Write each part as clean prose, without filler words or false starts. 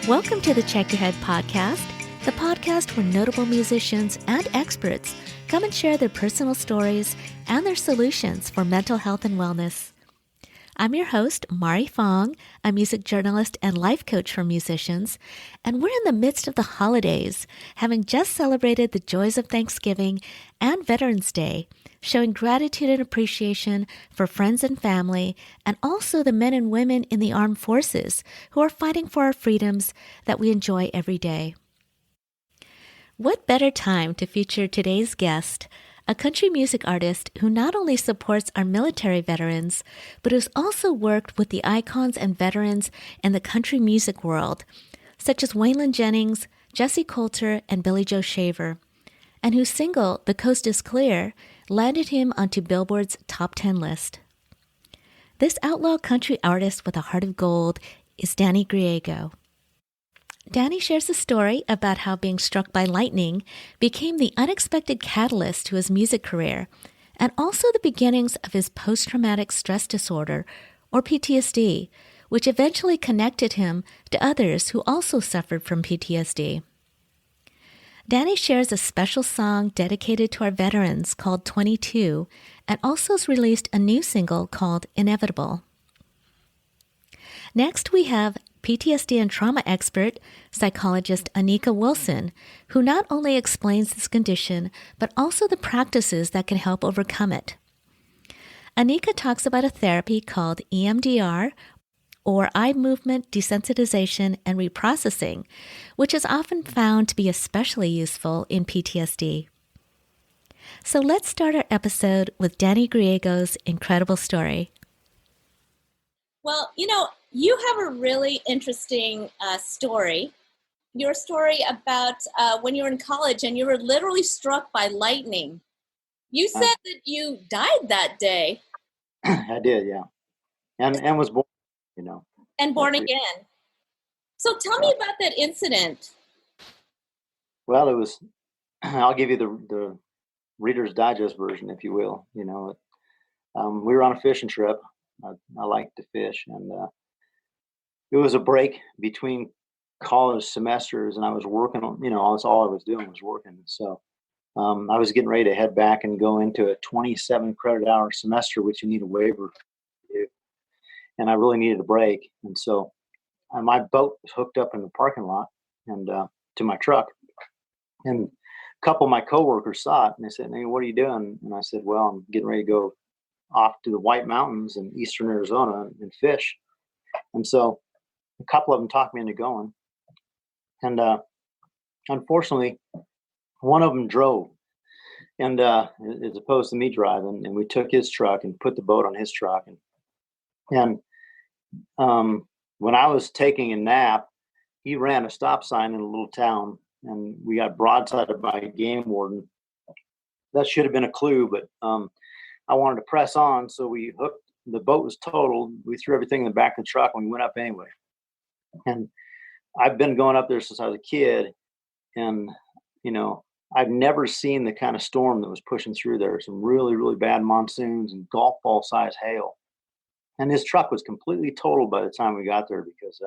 Welcome to the Check Your Head podcast, the podcast where notable musicians and experts come and share their personal stories and their solutions for mental health and wellness. I'm your host, Mari Fong, a music journalist and life coach for musicians, and we're in the midst of the holidays, having just celebrated the joys of Thanksgiving and Veterans Day, showing gratitude and appreciation for friends and family, and also the men and women in the armed forces who are fighting for our freedoms that we enjoy every day. What better time to feature today's guest, a country music artist who not only supports our military veterans, but who's also worked with the icons and veterans in the country music world, such as Waylon Jennings, Jessi Colter, and Billy Joe Shaver, and whose single, The Coast is Clear, landed him onto Billboard's top 10 list. This outlaw country artist with a heart of gold is Danny Griego. Danny shares a story about how being struck by lightning became the unexpected catalyst to his music career, and also the beginnings of his post-traumatic stress disorder, or PTSD, which eventually connected him to others who also suffered from PTSD. Danny shares a special song dedicated to our veterans called 22, and also has released a new single called Inevitable. Next, we have PTSD and trauma expert, psychologist Anika Wilson, who not only explains this condition, but also the practices that can help overcome it. Anika talks about a therapy called EMDR, or eye movement desensitization and reprocessing, which is often found to be especially useful in PTSD. So let's start our episode with Danny Griego's incredible story. Well, you have a really interesting story. Your story about when you were in college and you were literally struck by lightning. You said that you died that day. I did, yeah. And was born, And born again. So tell me about that incident. Well, it was, I'll give you the Reader's Digest version, if you will. We were on a fishing trip. I like to fish, and it was a break between college semesters, and I was working on, that's all I was doing was working. So I was getting ready to head back and go into a 27 credit hour semester, which you need a waiver to do. And I really needed a break. And so my boat was hooked up in the parking lot and to my truck. And a couple of my coworkers saw it, and they said, "Hey, what are you doing?" And I said, "Well, I'm getting ready to go off to the White Mountains in eastern Arizona and fish." And so a couple of them talked me into going. And unfortunately, one of them drove, and as opposed to me driving, and we took his truck and put the boat on his truck. And when I was taking a nap, he ran a stop sign in a little town, and we got broadsided by a game warden. That should have been a clue, but I wanted to press on, so we hooked. The boat was totaled. We threw everything in the back of the truck, and we went up anyway. And I've been going up there since I was a kid, and I've never seen the kind of storm that was pushing through there. Some really, really bad monsoons and golf ball size hail. And his truck was completely totaled by the time we got there, because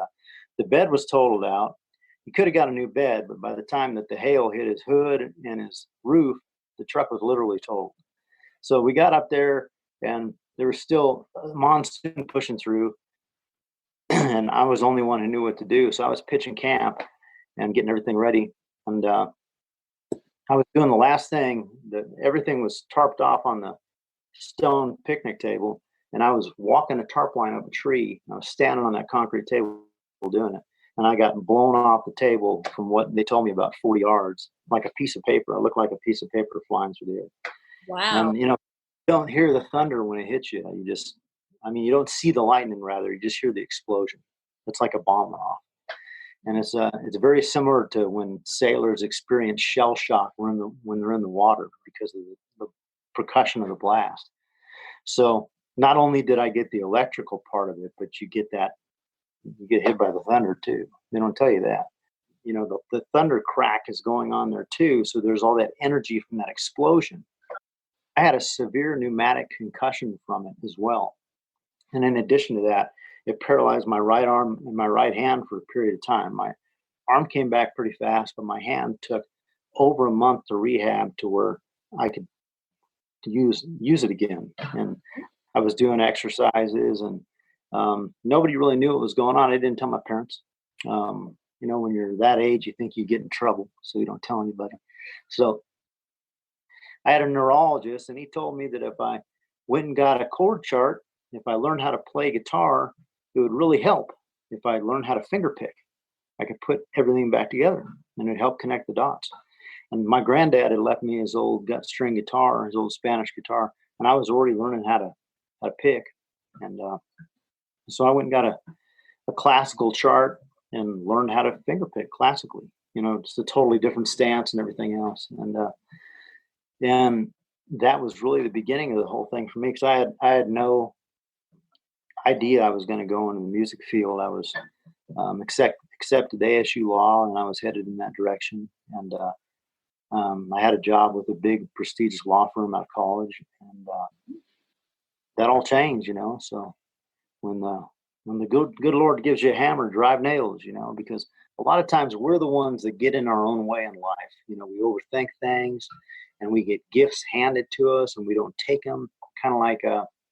the bed was totaled out. He could have got a new bed, but by the time that the hail hit his hood and his roof, the truck was literally totaled. So we got up there, and there was still a monsoon pushing through, and I was the only one who knew what to do. So I was pitching camp and getting everything ready. And I was doing the last thing. Everything was tarped off on the stone picnic table, and I was walking a tarp line up a tree. I was standing on that concrete table doing it, and I got blown off the table from what they told me about 40 yards, like a piece of paper. I looked like a piece of paper flying through the air. Wow. And, you don't hear the thunder when it hits you. You don't see the lightning, rather. You just hear the explosion. It's like a bomb went off. And it's very similar to when sailors experience shell shock when they're in the water, because of the percussion of the blast. So not only did I get the electrical part of it, but you get hit by the thunder too. They don't tell you that. The thunder crack is going on there too. So there's all that energy from that explosion. I had a severe pneumatic concussion from it as well. And in addition to that, it paralyzed my right arm and my right hand for a period of time. arm came back pretty fast, but my hand took over a month to rehab to where I could use it again. And I was doing exercises, and nobody really knew what was going on. I didn't tell my parents. When you're that age, you think you get in trouble, so you don't tell anybody. So I had a neurologist, and he told me that if I went and got a chord chart, if I learned how to play guitar, it would really help. If I learned how to finger pick, I could put everything back together, and it'd help connect the dots. And my granddad had left me his old gut string guitar, his old Spanish guitar, and I was already learning how to pick. And so I went and got a classical chart and learned how to finger pick classically. Just a totally different stance and everything else. And that was really the beginning of the whole thing for me, because I had no idea I was going to go into the music field. I was accepted ASU law, and I was headed in that direction. And I had a job with a big prestigious law firm out of college, and that all changed. So when the good Lord gives you a hammer, drive nails. Because a lot of times we're the ones that get in our own way in life. We overthink things, and we get gifts handed to us, and we don't take them. Kind of like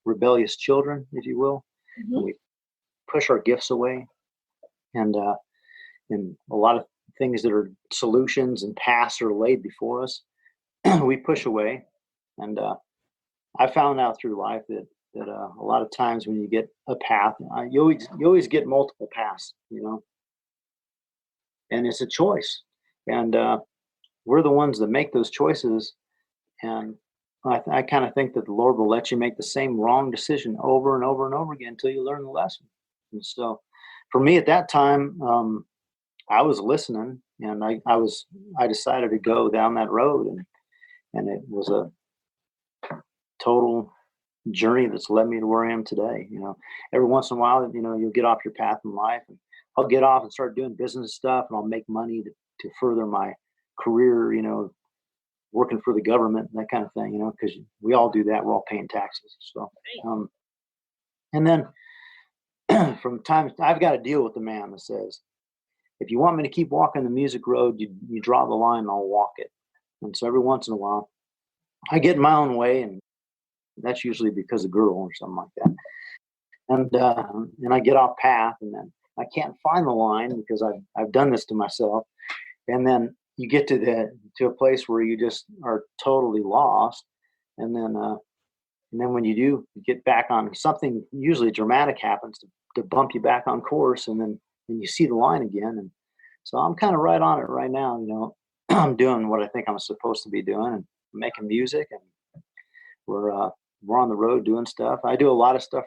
rebellious children, if you will. Mm-hmm. And we push our gifts away, and a lot of things that are solutions and paths are laid before us, we push away. And I found out through life that a lot of times when you get a path, you always get multiple paths, and it's a choice. And we're the ones that make those choices. And I kind of think that the Lord will let you make the same wrong decision over and over and over again until you learn the lesson. And so for me at that time, I was listening, and I decided to go down that road, and it was a total journey that's led me to where I am today. Every once in a while, you'll get off your path in life, and I'll get off and start doing business stuff, and I'll make money to further my career, working for the government and that kind of thing, because we all do that. We're all paying taxes. So, and then from time, I've got to deal with the man that says, if you want me to keep walking the music road, you draw the line and I'll walk it. And so every once in a while, I get in my own way, and that's usually because of girl or something like that. And I get off path, and then I can't find the line because I've done this to myself. And then you get to a place where you just are totally lost. And then when you do, you get back on something, usually dramatic happens to bump you back on course, and then you see the line again. And so I'm kind of right on it right now. I'm doing what I think I'm supposed to be doing, and making music, and we're on the road doing stuff. I do a lot of stuff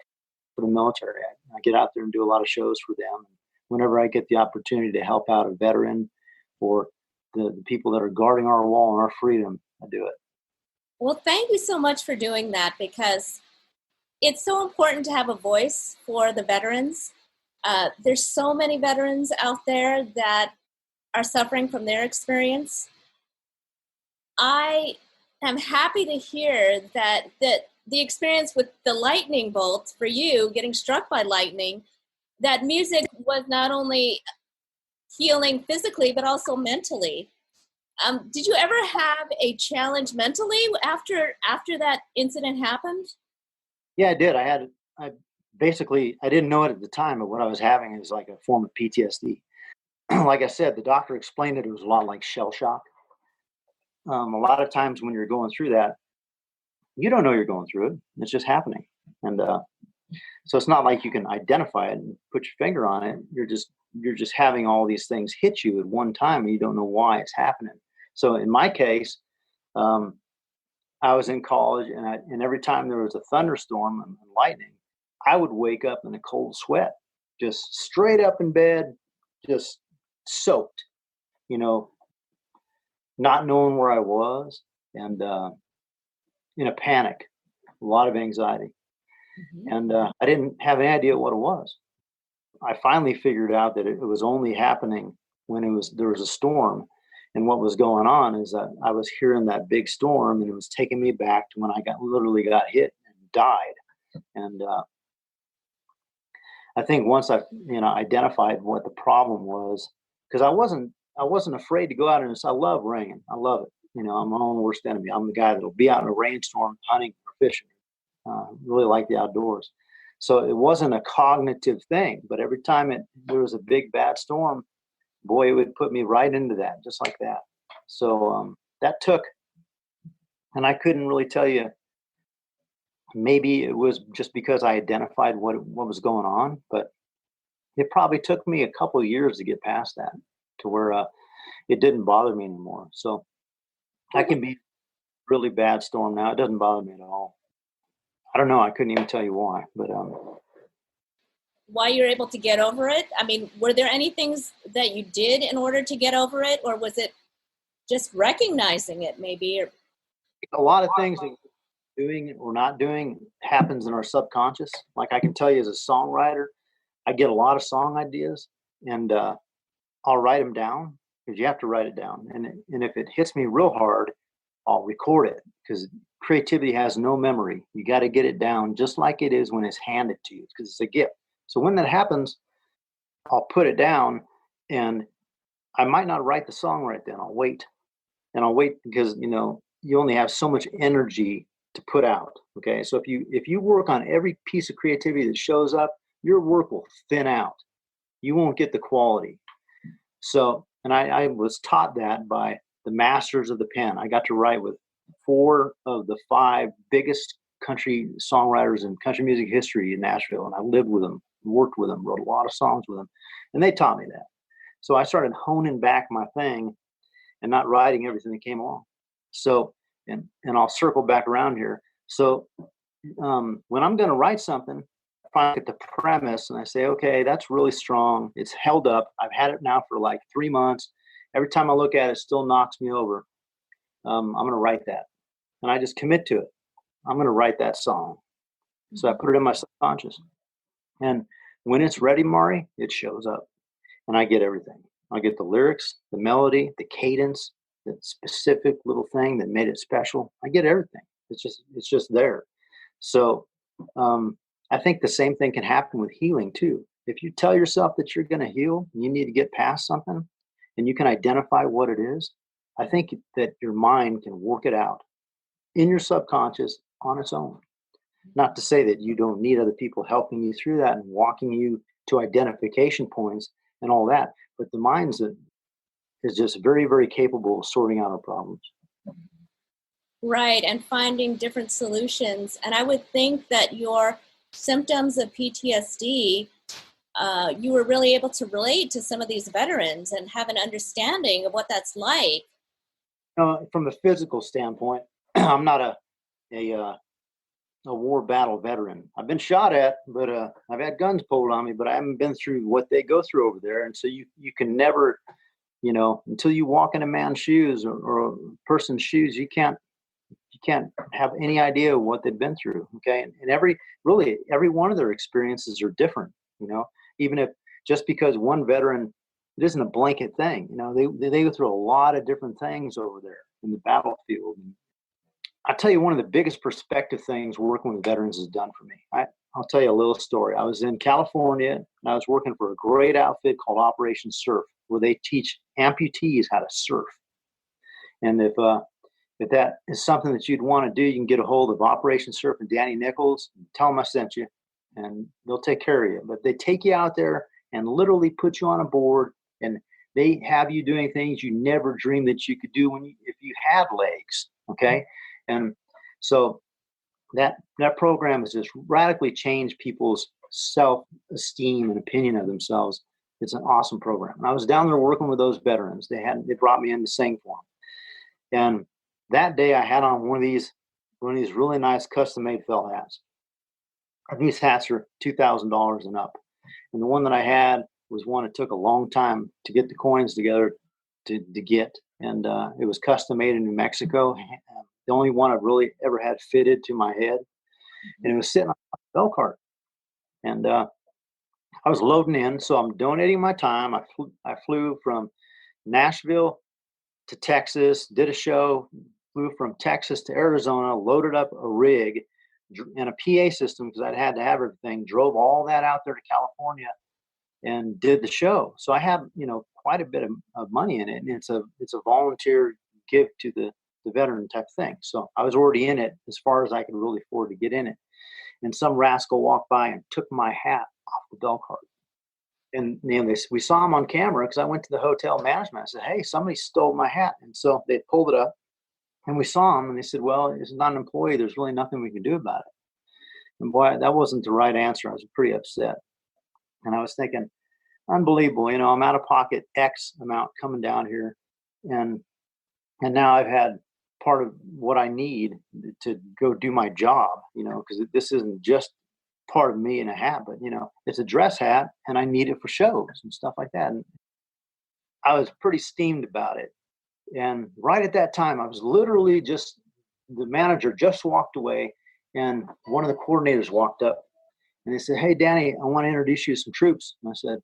for the military. I get out there and do a lot of shows for them. Whenever I get the opportunity to help out a veteran or the people that are guarding our wall and our freedom, I do it. Well, thank you so much for doing that, because it's so important to have a voice for the veterans. There's so many veterans out there that are suffering from their experience. I am happy to hear that the experience with the lightning bolt for you, getting struck by lightning, that music was not only healing physically, but also mentally. Did you ever have a challenge mentally after that incident happened? Yeah, I did. I didn't know it at the time, but what I was having is like a form of PTSD. Like I said, the doctor explained it was a lot like shell shock. A lot of times when you're going through that, you don't know you're going through it. It's just happening. And so it's not like you can identify it and put your finger on it. You're just having all these things hit you at one time, and you don't know why it's happening. So in my case, I was in college, and every time there was a thunderstorm and lightning, I would wake up in a cold sweat, just straight up in bed, just soaked, not knowing where I was, and in a panic, a lot of anxiety. Mm-hmm. And I didn't have any idea what it was. I finally figured out that it was only happening when there was a storm. And what was going on is that I was hearing that big storm, and it was taking me back to when I literally got hit and died. And I think once I identified what the problem was, because I wasn't afraid to go out, and I love rain. I love it. You know, I'm my own worst enemy. I'm the guy that'll be out in a rainstorm hunting or fishing. Really like the outdoors. So it wasn't a cognitive thing, but every time there was a big bad storm, boy, it would put me right into that, just like that. So that took, and I couldn't really tell you. Maybe it was just because I identified what was going on, but it probably took me a couple of years to get past that, to where it didn't bother me anymore. So I can be really bad storm now. It doesn't bother me at all. I don't know. I couldn't even tell you why, but why you're able to get over it? I mean, were there any things that you did in order to get over it, or was it just recognizing it maybe? Or a lot of things that doing or not doing happens in our subconscious. Like I can tell you as a songwriter, I get a lot of song ideas, and I'll write them down, because you have to write it down. And if it hits me real hard, I'll record it, because creativity has no memory. You got to get it down just like it is when it's handed to you, because it's a gift. So when that happens, I'll put it down, and I might not write the song right then. I'll wait, and I'll wait, because you only have so much energy to put out. Okay, so if you work on every piece of creativity that shows up, your work will thin out. You won't get the quality. So, and I was taught that by the masters of the pen. I got to write with 4 of the 5 biggest country songwriters in country music history in Nashville, and I lived with them, worked with them, wrote a lot of songs with them, and they taught me that. So I started honing back my thing and not writing everything that came along. So, and I'll circle back around here. So when I'm going to write something, I get the premise and I say, okay, that's really strong. It's held up. I've had it now for like 3 months. Every time I look at it, it still knocks me over. I'm going to write that. And I just commit to it. I'm going to write that song. So I put it in my subconscious. And when it's ready, Mari, it shows up. And I get everything. I get the lyrics, the melody, the cadence, the specific little thing that made it special. I get everything. It's just there. So I think the same thing can happen with healing too. If you tell yourself that you're going to heal, you need to get past something, and you can identify what it is, I think that your mind can work it out in your subconscious on its own. Not to say that you don't need other people helping you through that and walking you to identification points and all that, but the mind is just very, very capable of sorting out our problems. Right, and finding different solutions. And I would think that your symptoms of PTSD, you were really able to relate to some of these veterans and have an understanding of what that's like. From a physical standpoint, I'm not a war battle veteran. I've been shot at, but I've had guns pulled on me, but I haven't been through what they go through over there. And so you can never, until you walk in a man's shoes or a person's shoes, you can't have any idea what they've been through. Okay. And every one of their experiences are different, even if just because one veteran, it isn't a blanket thing, they go through a lot of different things over there in the battlefield. And I'll tell you, one of the biggest perspective things working with veterans has done for me. I'll tell you a little story. I was in California and I was working for a great outfit called Operation Surf, where they teach amputees how to surf. And if that is something that you'd want to do, you can get a hold of Operation Surf and Danny Nichols. Tell them I sent you, and they'll take care of you. But they take you out there and literally put you on a board, and they have you doing things you never dreamed that you could do if you had legs. Okay, and so that program has just radically changed people's self-esteem and opinion of themselves. It's an awesome program. And I was down there working with those veterans. They brought me in to sing for them, and that day I had on one of these really nice custom-made felt hats. And these hats are $2,000 and up. And the one that I had was one that took a long time to get the coins together to get. And it was custom-made in New Mexico. The only one I've really ever had fitted to my head. And it was sitting on a bell cart. And I was loading in, so I'm donating my time. I flew from Nashville to Texas, did a show, flew from Texas to Arizona, loaded up a rig and a PA system because I'd had to have everything, drove all that out there to California, and did the show. So I had, quite a bit of money in it, and it's a volunteer give to the veteran type thing. So I was already in it as far as I could really afford to get in it. And some rascal walked by and took my hat off the bell cart. And we saw him on camera because I went to the hotel management. I said, "Hey, somebody stole my hat." And so they pulled it up, and we saw him, and they said, "Well, it's not an employee. There's really nothing we can do about it." And boy, that wasn't the right answer. I was pretty upset. And I was thinking, unbelievable, I'm out of pocket X amount coming down here. And now I've had part of what I need to go do my job, because this isn't just part of me in a hat, but it's a dress hat and I need it for shows and stuff like that. And I was pretty steamed about it. And right at that time, I was literally the manager just walked away, and one of the coordinators walked up and they said, "Hey, Danny, I want to introduce you to some troops." And I said,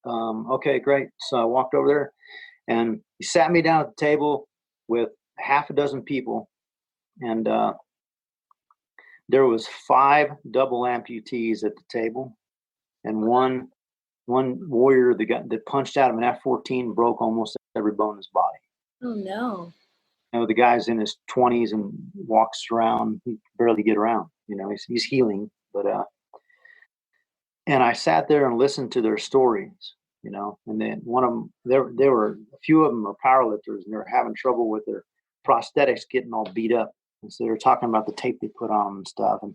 "Okay, great." So I walked over there, and he sat me down at the table with half a dozen people, and there was 5 double amputees at the table, and one warrior that punched out of an F-14 broke almost every bone in his body. Oh no! The guy's in his 20s and walks around. He can barely get around. He's healing, but and I sat there and listened to their stories. And then one of them, there were a few of them are powerlifters, and they were having trouble with their prosthetics getting all beat up. And so they were talking about the tape they put on them and stuff. And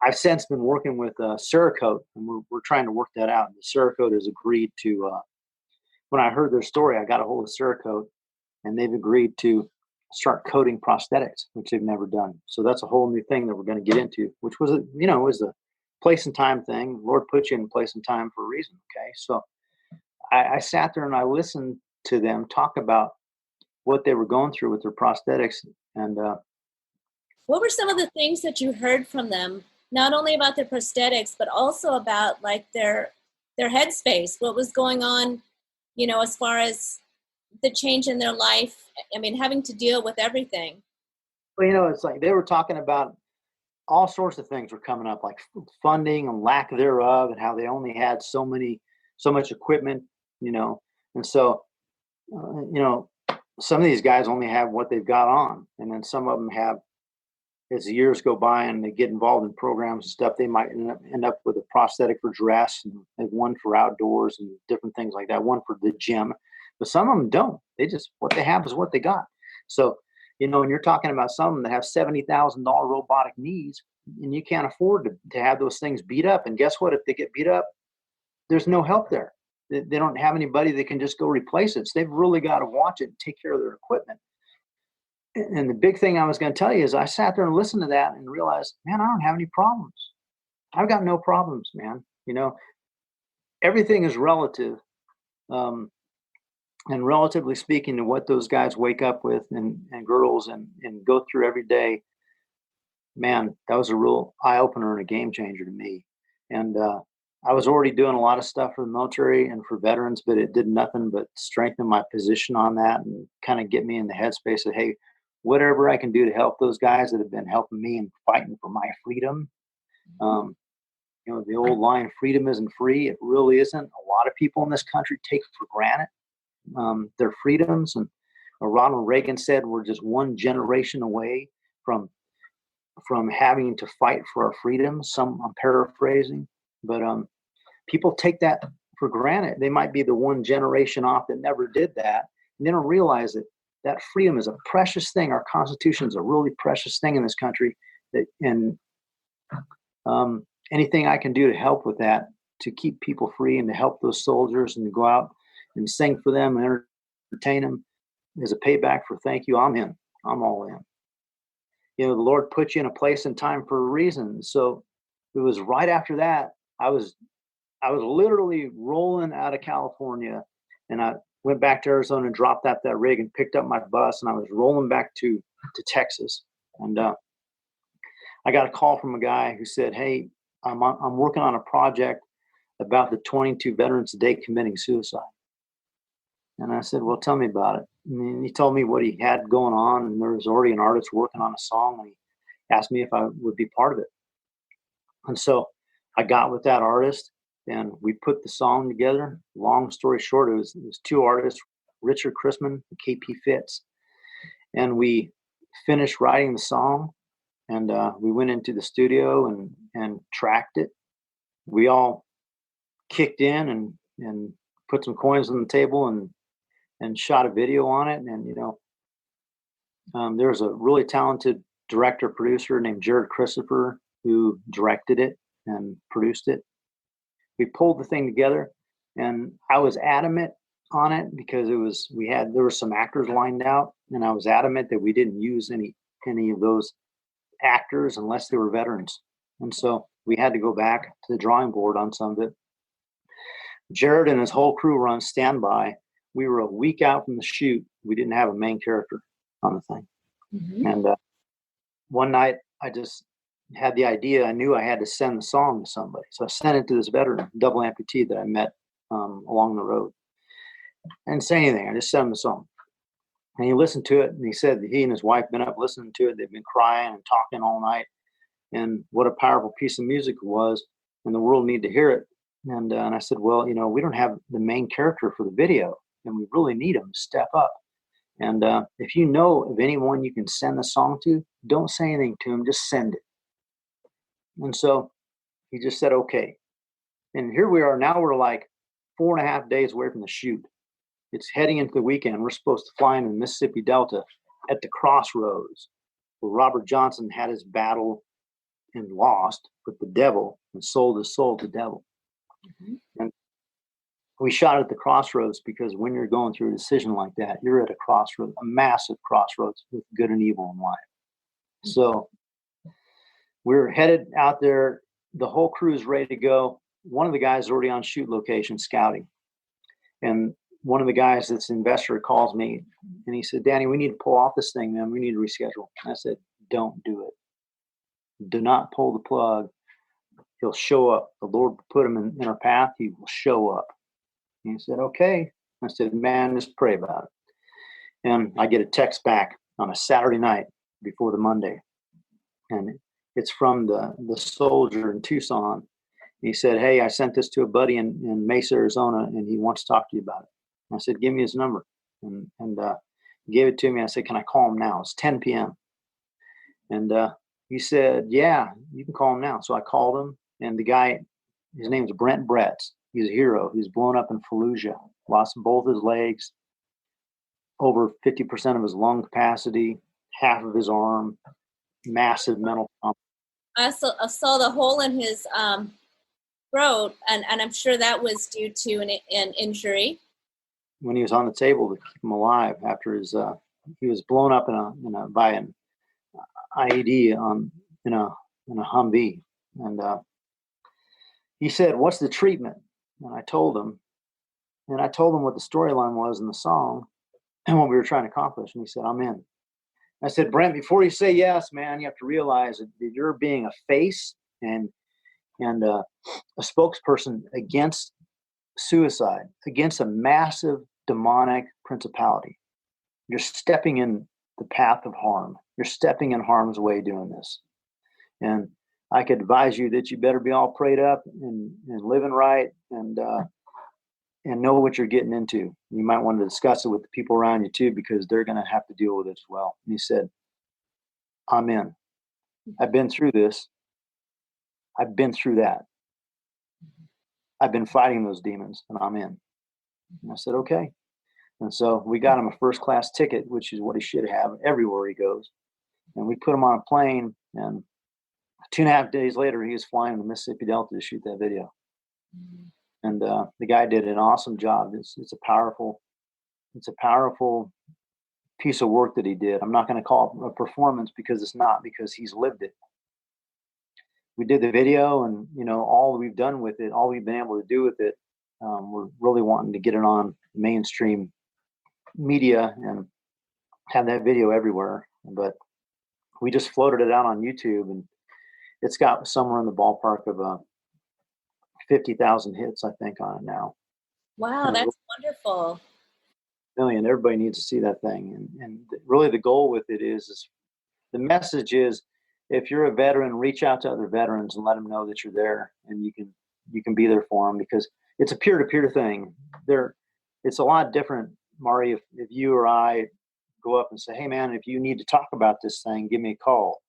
I've since been working with Cerakote, and we're trying to work that out. And the Cerakote has agreed to, when I heard their story, I got a hold of Cerakote, and they've agreed to start coding prosthetics, which they've never done. So that's a whole new thing that we're going to get into, which was, was a place and time thing. Lord put you in place and time for a reason. Okay. So I sat there and I listened to them talk about what they were going through with their prosthetics. And what were some of the things that you heard from them, not only about their prosthetics, but also about like their headspace, what was going on, as far as the change in their life? I mean, having to deal with everything. Well, it's like they were talking about all sorts of things were coming up, like funding and lack thereof, and how they only had so much equipment, and so, some of these guys only have what they've got on, and then some of them have, as the years go by and they get involved in programs and stuff, they might end up with a prosthetic for dress and one for outdoors and different things like that, one for the gym. But some of them don't. What they have is what they got. So, and you're talking about some of them that have $70,000 robotic knees, and you can't afford to have those things beat up. And guess what? If they get beat up, there's no help there. They don't have anybody that can just go replace it. So they've really got to watch it and take care of their equipment. And the big thing I was going to tell you is I sat there and listened to that and realized, man, I don't have any problems. I've got no problems, man. Everything is relative. And relatively speaking to what those guys wake up with and girls and go through every day, man, that was a real eye-opener and a game changer to me. And I was already doing a lot of stuff for the military and for veterans, but it did nothing but strengthen my position on that and kind of get me in the headspace of, hey, whatever I can do to help those guys that have been helping me and fighting for my freedom. The old line, freedom isn't free. It really isn't. A lot of people in this country take for granted their freedoms. And Ronald Reagan said we're just one generation away from having to fight for our freedoms. I'm paraphrasing, but people take that for granted. They might be the one generation off that never did that, and they don't realize that freedom is a precious thing. Our Constitution is a really precious thing in this country. And anything I can do to help with that, to keep people free and to help those soldiers and to go out and sing for them and entertain them as a payback for thank you, I'm in. I'm all in. The Lord put you in a place and time for a reason. So it was right after that, I was literally rolling out of California, and I went back to Arizona and dropped out that rig and picked up my bus, and I was rolling back to Texas. And I got a call from a guy who said, "Hey, I'm working on a project about the 22 veterans a day committing suicide." And I said, "Well, tell me about it." And he told me what he had going on, and there was already an artist working on a song, and he asked me if I would be part of it. And so I got with that artist, and we put the song together. Long story short, it was two artists, Richard Chrisman and KP Fitz, and we finished writing the song, and we went into the studio and tracked it. We all kicked in and put some coins on the table and shot a video on it. And there was a really talented director producer named Jared Christopher who directed it and produced it. We pulled the thing together, and I was adamant on it because there were some actors lined out, and I was adamant that we didn't use any of those actors unless they were veterans. And so we had to go back to the drawing board on some of it. Jared and his whole crew were on standby. We were a week out from the shoot. We didn't have a main character on the thing. Mm-hmm. And one night I just had the idea. I knew I had to send the song to somebody. So I sent it to this veteran, double amputee that I met along the road. I didn't say anything. I just sent him the song. And he listened to it, and he said that he and his wife been up listening to it. They've been crying and talking all night. And what a powerful piece of music it was, and the world needed to hear it. And I said, well, we don't have the main character for the video, and we really need him to step up. And if you know of anyone you can send the song to, don't say anything to him, just send it. And so he just said, okay. And here we are. Now we're like 4.5 days away from the shoot. It's heading into the weekend. We're supposed to fly in the Mississippi Delta at the crossroads where Robert Johnson had his battle and lost with the devil and sold his soul to the devil. Mm-hmm. And we shot at the crossroads because when you're going through a decision like that, you're at a crossroads, a massive crossroads with good and evil in life. Mm-hmm. So we're headed out there. The whole crew is ready to go. One of the guys is already on shoot location scouting. And one of the guys that's an investor calls me and he said, Danny, we need to pull off this thing, man. We need to reschedule. And I said, don't do it. Do not pull the plug. He'll show up. The Lord put him in our path. He will show up. And he said, okay. I said, man, just pray about it. And I get a text back on a Saturday night before the Monday. And it's from the soldier in Tucson. He said, hey, I sent this to a buddy in Mesa, Arizona, and he wants to talk to you about it. I said, give me his number. And he gave it to me. I said, can I call him now? It's 10 p.m. And he said, yeah, you can call him now. So I called him, and the guy, his name's Brent Bretz. He's a hero. He's blown up in Fallujah, lost both his legs, over 50% of his lung capacity, half of his arm, massive mental trauma. I saw the hole in his throat, and I'm sure that was due to an injury. When he was on the table to keep him alive after his, he was blown up by an IED in a Humvee, and he said, "What's the treatment?" And I told him what the storyline was in the song and what we were trying to accomplish. And he said, "I'm in." I said, "Brent, before you say yes, man, you have to realize that you're being a face and a spokesperson against suicide, against a massive demonic principality. You're stepping in the path of harm. You're stepping in harm's way doing this. And I could advise you that you better be all prayed up and living right and know what you're getting into. You might want to discuss it with the people around you too, because they're going to have to deal with it as well." And he said, "I'm in. I've been through this. I've been through that. I've been fighting those demons, and I'm in." And I said, "Okay." And so we got him a first class ticket, which is what he should have everywhere he goes. And we put him on a plane, and 2.5 days later, he was flying to the Mississippi Delta to shoot that video. Mm-hmm. And the guy did an awesome job. It's a powerful piece of work that he did. I'm not going to call it a performance because it's not, because he's lived it. We did the video, and all we've done with it, all we've been able to do with it, we're really wanting to get it on mainstream media and have that video everywhere. But we just floated it out on YouTube, and it's got somewhere in the ballpark of 50,000 hits, I think, on it now. Wow, that's wonderful. Million. Everybody needs to see that thing. And really the goal with it is the message is, if you're a veteran, reach out to other veterans and let them know that you're there, and you can you can be there for them, because it's a peer-to-peer thing. It's a lot different, Mari, if you or I go up and say, hey man, if you need to talk about this thing, give me a call.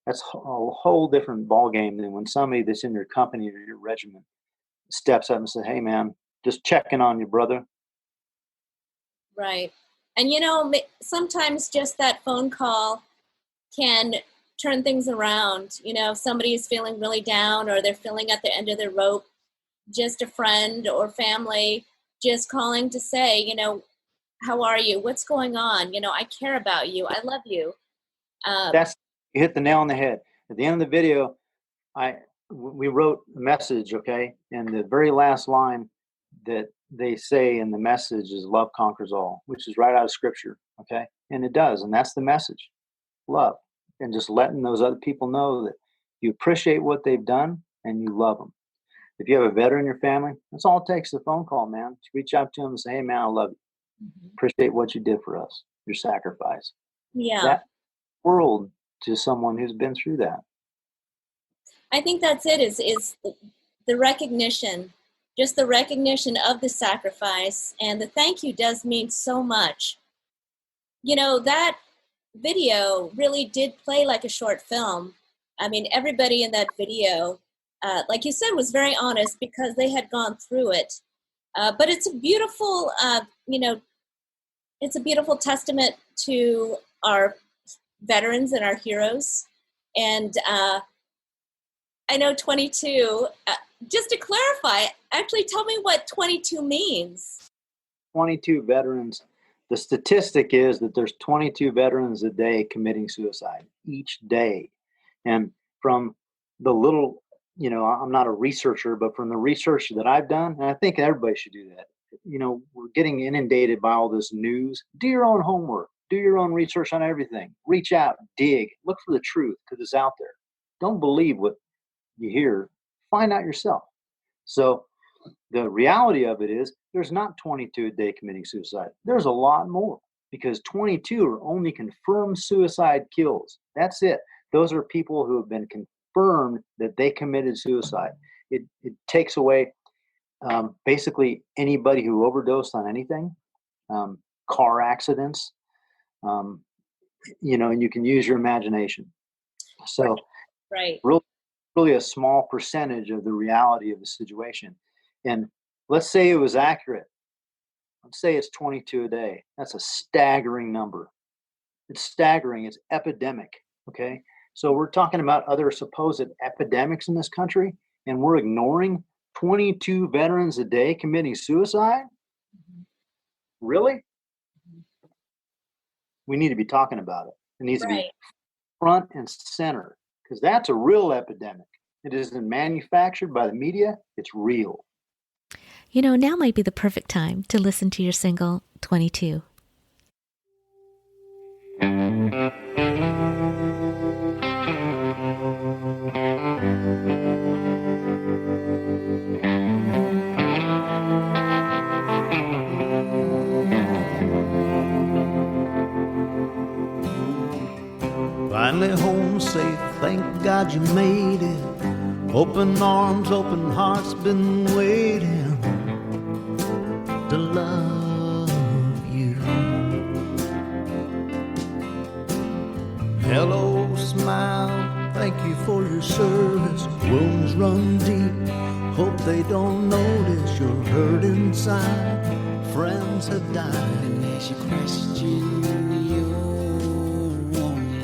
That's a whole different ballgame than when somebody that's in your company or your regiment steps up and says, hey man, just checking on you, brother. Right. And sometimes just that phone call can turn things around. If somebody is feeling really down or they're feeling at the end of their rope, just a friend or family just calling to say, how are you? What's going on? I care about you. I love you. You hit the nail on the head. At the end of the video, we wrote a message, okay? And the very last line that they say in the message is love conquers all, which is right out of scripture, okay? And it does, and that's the message, love. And just letting those other people know that you appreciate what they've done and you love them. If you have a veteran in your family, that's all it takes, a phone call, man. To reach out to them and say, hey man, I love you. Appreciate what you did for us, your sacrifice. Yeah. That world to someone who's been through that. I think that's it, is the recognition, just the recognition of the sacrifice, and the thank you does mean so much. That video really did play like a short film. I mean, everybody in that video, like you said, was very honest because they had gone through it. But it's a beautiful, it's a beautiful testament to our veterans and our heroes. And I know 22, just to clarify, actually tell me what 22 means. 22 veterans. The statistic is that there's 22 veterans a day committing suicide each day. And from the little, I'm not a researcher, but from the research that I've done, and I think everybody should do that. We're getting inundated by all this news. Do your own homework. Do your own research on everything. Reach out, dig, look for the truth because it's out there. Don't believe what you hear. Find out yourself. So the reality of it is there's not 22 a day committing suicide. There's a lot more, because 22 are only confirmed suicide kills. That's it. Those are people who have been confirmed that they committed suicide. It takes away basically anybody who overdosed on anything, car accidents, and you can use your imagination. So right. Really a small percentage of the reality of the situation. And let's say it was accurate. Let's say it's 22 a day. That's a staggering number. It's staggering. It's epidemic. Okay. So we're talking about other supposed epidemics in this country, and we're ignoring 22 veterans a day committing suicide? Really? We need to be talking about it. It needs to be front and center, because that's a real epidemic. It isn't manufactured by the media. It's real. Now might be the perfect time to listen to your single, 22. Finally home safe, thank God you made it. Open arms, open hearts, been waiting to love you. Hello, smile, thank you for your service. Wounds run deep, hope they don't notice you're hurt inside. Friends have died. And as you question your own life,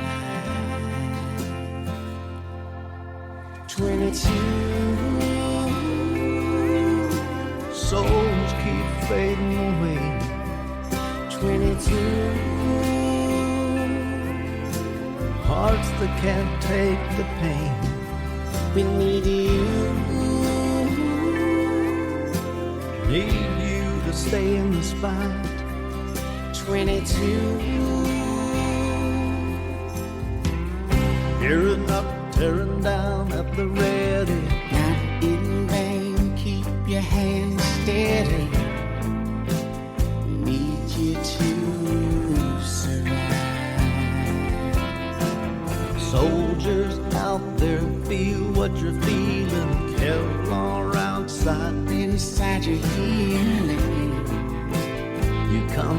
22 souls keep fading away. 22 hearts that can't take the pain. We need you. Need you to stay in the spot. 22 Tearing up, tearing down at the ready. Not in vain, keep your hands steady. Need you to survive. Soldiers out there, feel what you're feeling. Kevlar round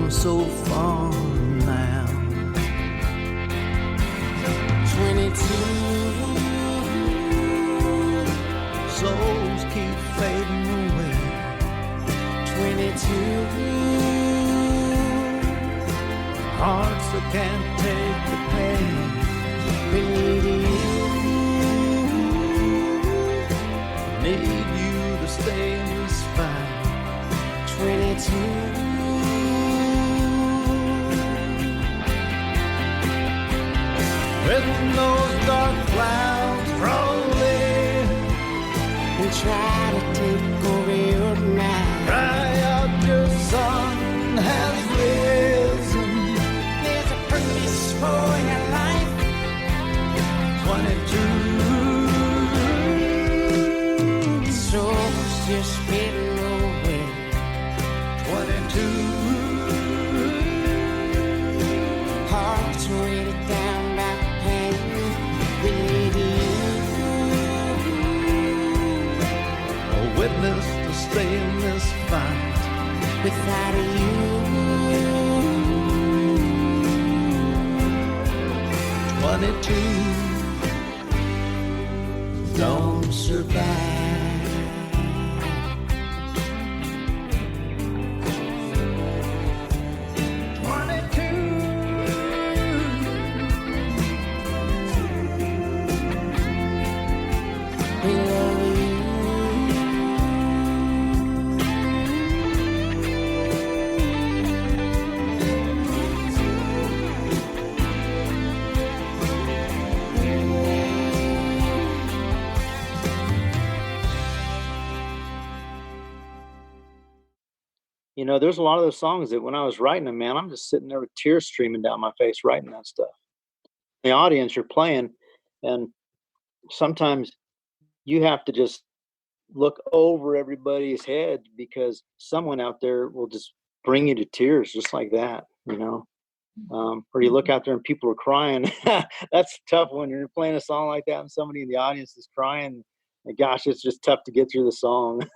come so far now. 22. Souls keep fading away. 22. Hearts that can't take the pain. We need you. Need you to stay in this fight. 22. When those dark clouds roll in, And try to take over your night. cry out your sun has risen. There's a purpose for your life. 22, Souls just fading away. 22. Hearts weighted down by pain. We need A witness to stay in this fight. you. Without you. 22, don't survive. We love you. You know, there's a lot of those songs that when I was writing them, man, I'm just sitting there with tears streaming down my face writing that stuff. The audience, you're playing, and sometimes you have to just look over everybody's head because someone out there will just bring you to tears just like that, you know. Or you look out there and people are crying. That's tough when you're playing a song like that and somebody in the audience is crying. And gosh, it's just tough to get through the song.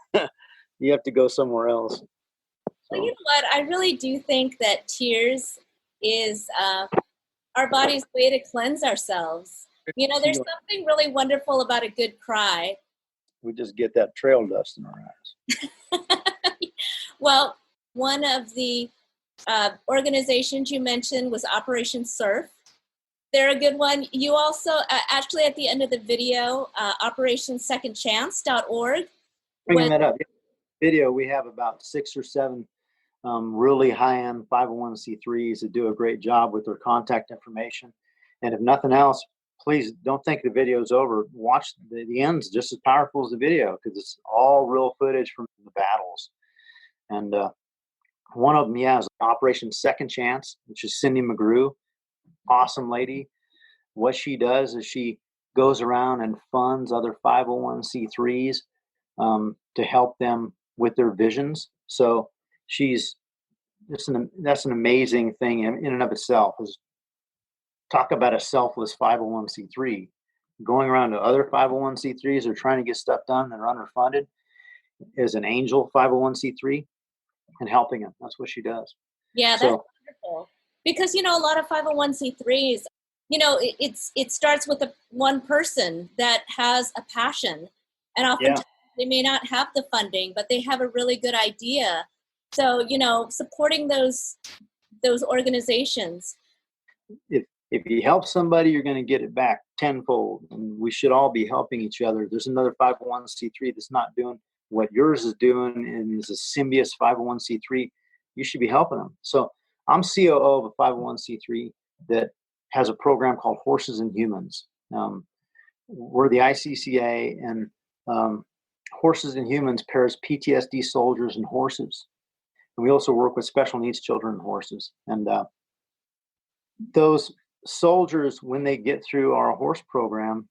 You have to go somewhere else. Well, you know what? I really do think that tears is our body's way to cleanse ourselves. You know, there's something really wonderful about a good cry. We just get that trail dust in our eyes. Well, one of the organizations you mentioned was Operation Surf. They're a good one. You also, actually at the end of the video, operationsecondchance.org. Bringing that up. Video, we have about 6 or 7 really high-end 501c3s that do a great job with their contact information. And if nothing else, please don't think the video's over. Watch the end's just as powerful as the video because it's all real footage from the battles. And one of them, is Operation Second Chance, which is Cindy McGrew. Awesome lady. What she does is she goes around and funds other 501c3s to help them with their visions. So that's an amazing thing in and of itself. Is talk about a selfless 501c3 going around to other 501c3s or trying to get stuff done that are underfunded is an angel 501c3 and helping them. That's what she does. Yeah, that's wonderful. Because, you know, a lot of 501c3s, you know, it starts with one person that has a passion, and oftentimes they may not have the funding, but they have a really good idea. So, you know, supporting those organizations. If you help somebody, you're going to get it back tenfold, and we should all be helping each other. There's another 501c3 that's not doing what yours is doing, and is a symbiosis 501c3. You should be helping them. So I'm COO of a 501c3 that has a program called Horses and Humans. We're the ICCA, and Horses and Humans pairs PTSD soldiers and horses. And we also work with special needs children and horses. And those soldiers, when they get through our horse program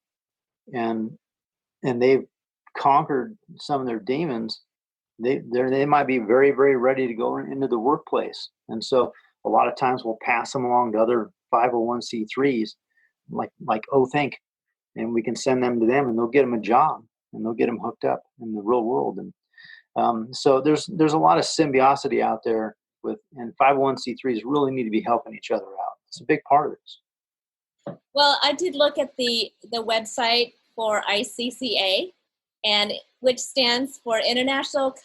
and they've conquered some of their demons, they might be very, very ready to go into the workplace. And so a lot of times we'll pass them along to other 501c3s like Think, and we can send them to them, and they'll get them a job, and they'll get them hooked up in the real world. And so there's a lot of symbiosity out there and 501c3s really need to be helping each other out. It's a big part of this. Well, I did look at the website for ICCA, and which stands for International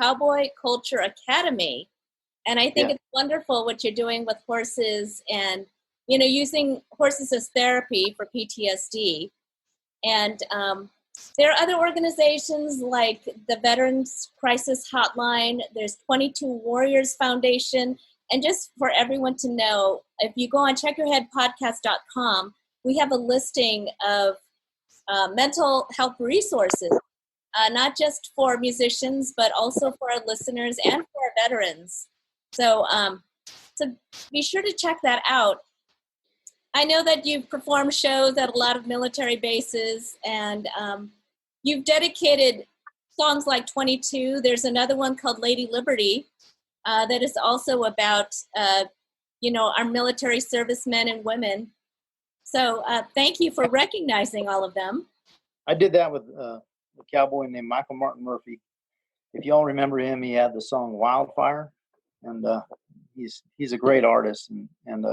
Cowboy Culture Academy. And I think it's wonderful what you're doing with horses and, using horses as therapy for PTSD. And there are other organizations like the Veterans Crisis Hotline. There's 22 Warriors Foundation. And just for everyone to know, if you go on checkyourheadpodcast.com, we have a listing of mental health resources, not just for musicians, but also for our listeners and for our veterans. So be sure to check that out. I know that you've performed shows at a lot of military bases, and you've dedicated songs like 22. There's another one called Lady Liberty that is also about, our military servicemen and women. So thank you for recognizing all of them. I did that with a cowboy named Michael Martin Murphy. If you all remember him, he had the song Wildfire, and he's a great artist, and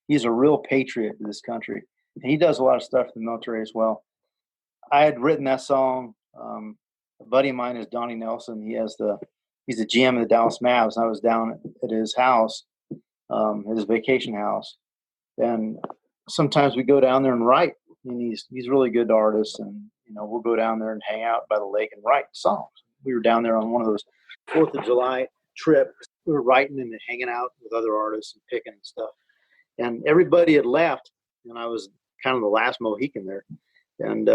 he's a real patriot to this country. And he does a lot of stuff in the military as well. I had written that song. A buddy of mine is Donnie Nelson. He's the GM of the Dallas Mavs. And I was down at his house, his vacation house, and sometimes we go down there and write. And he's really good artist, and we'll go down there and hang out by the lake and write songs. We were down there on one of those 4th of July trips. We were writing and hanging out with other artists and picking and stuff. And everybody had left, and I was kind of the last Mohican there. And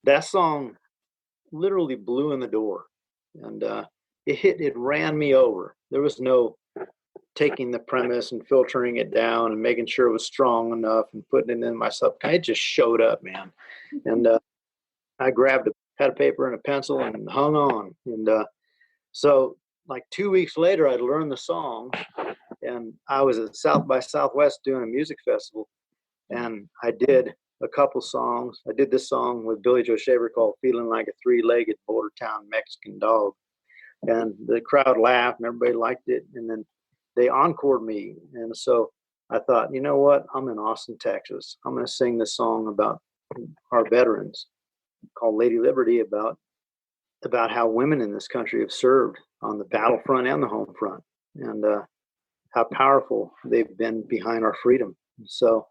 that song literally blew in the door, and it ran me over. There was no taking the premise and filtering it down and making sure it was strong enough and putting it in myself. It just showed up, man. And I grabbed a pad of paper and a pencil and hung on. And so like 2 weeks later, I'd learned the song, and I was at South by Southwest doing a music festival, and I did a couple songs. I did this song with Billy Joe Shaver called Feeling Like a Three-Legged Border Town Mexican Dog. And the crowd laughed and everybody liked it. And then they encored me. And so I thought, you know what? I'm in Austin, Texas. I'm going to sing this song about our veterans called Lady Liberty, about how women in this country have served on the battlefront and the home front, and how powerful they've been behind our freedom. So